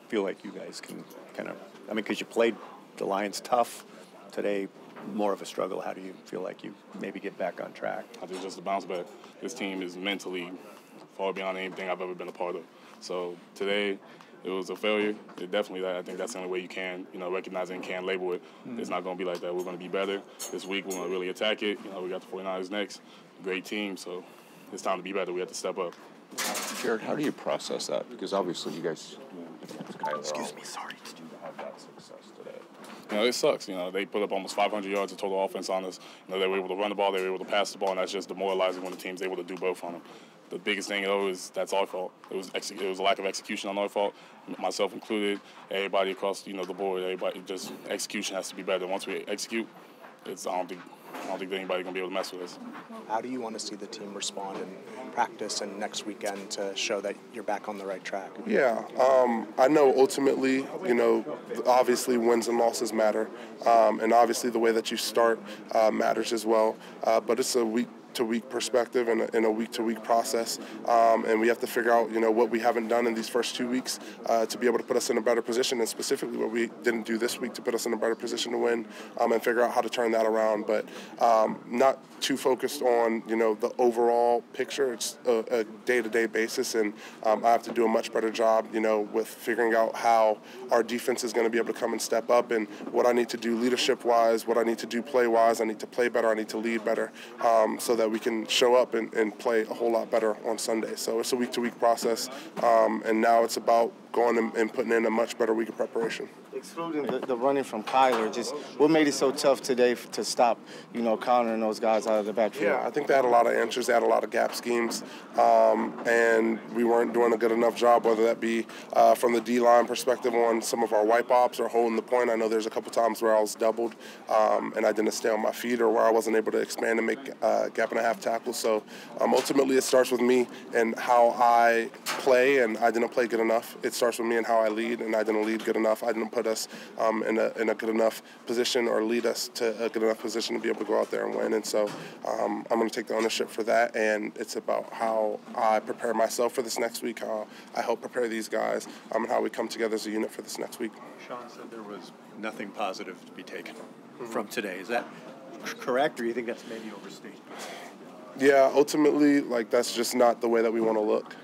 feel like you guys can kind of, I mean, because you played the Lions tough today, more of a struggle. How do you feel like you maybe get back on track? I think just to bounce back. This team is mentally far beyond anything I've ever been a part of. So today, it was a failure. I think that's the only way you can, recognize it and can label it. It's not going to be like that. We're going to be better. This week, we're going to really attack it. We got the 49ers next. Great team, so it's time to be better. We have to step up. Jared, how do you process that? Because obviously you guys, Excuse me, sorry. Have that success today. It sucks. They put up almost 500 yards of total offense on us. They were able to run the ball, they were able to pass the ball, and that's just demoralizing when the team's able to do both on them. The biggest thing, though, is that's our fault. It was a lack of execution on our fault, myself included. Everybody across, the board. Everybody, just execution has to be better. Once we execute, I don't think anybody's gonna be able to mess with us. How do you want to see the team respond in practice and next weekend to show that you're back on the right track? Yeah, I know ultimately, obviously wins and losses matter, and obviously the way that you start matters as well. But it's a week-to-week perspective and a week-to-week process, and we have to figure out, what we haven't done in these first 2 weeks to be able to put us in a better position, and specifically what we didn't do this week to put us in a better position to win, and figure out how to turn that around. But not too focused on, the overall picture. It's a day-to-day basis, and I have to do a much better job, with figuring out how our defense is going to be able to come and step up, and what I need to do leadership-wise, what I need to do play-wise. I need to play better. I need to lead better, so that we can show up and play a whole lot better on Sunday. So it's a week-to-week process, and now it's about going and putting in a much better week of preparation. Excluding the running from Kyler, just what made it so tough today to stop, Connor and those guys out of the backfield? Yeah, I think they had a lot of answers. They had a lot of gap schemes, and we weren't doing a good enough job, whether that be from the D-line perspective on some of our wipe ops or holding the point. I know there's a couple times where I was doubled and I didn't stay on my feet, or where I wasn't able to expand and make gap and a half tackles. So ultimately it starts with me and how I play, and I didn't play good enough. It starts with me and how I lead, and I didn't lead good enough. I didn't put us in a good enough position, or lead us to a good enough position to be able to go out there and win. And so I'm going to take the ownership for that, and it's about how I prepare myself for this next week, how I help prepare these guys, and how we come together as a unit for this next week. Sean said there was nothing positive to be taken from today. Is that correct, or do you think that's maybe overstated? Yeah, ultimately, that's just not the way that we want to look,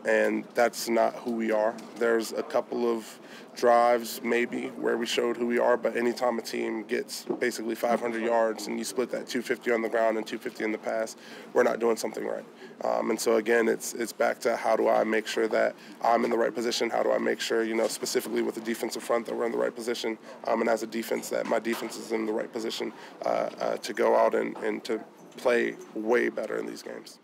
and that's not who we are. There's a couple of drives maybe where we showed who we are, but anytime a team gets basically 500 yards and you split that 250 on the ground and 250 in the pass, we're not doing something right. And so again, it's back to how do I make sure that I'm in the right position? How do I make sure, specifically with the defensive front, that we're in the right position, and as a defense, that my defense is in the right position to go out and to play way better in these games.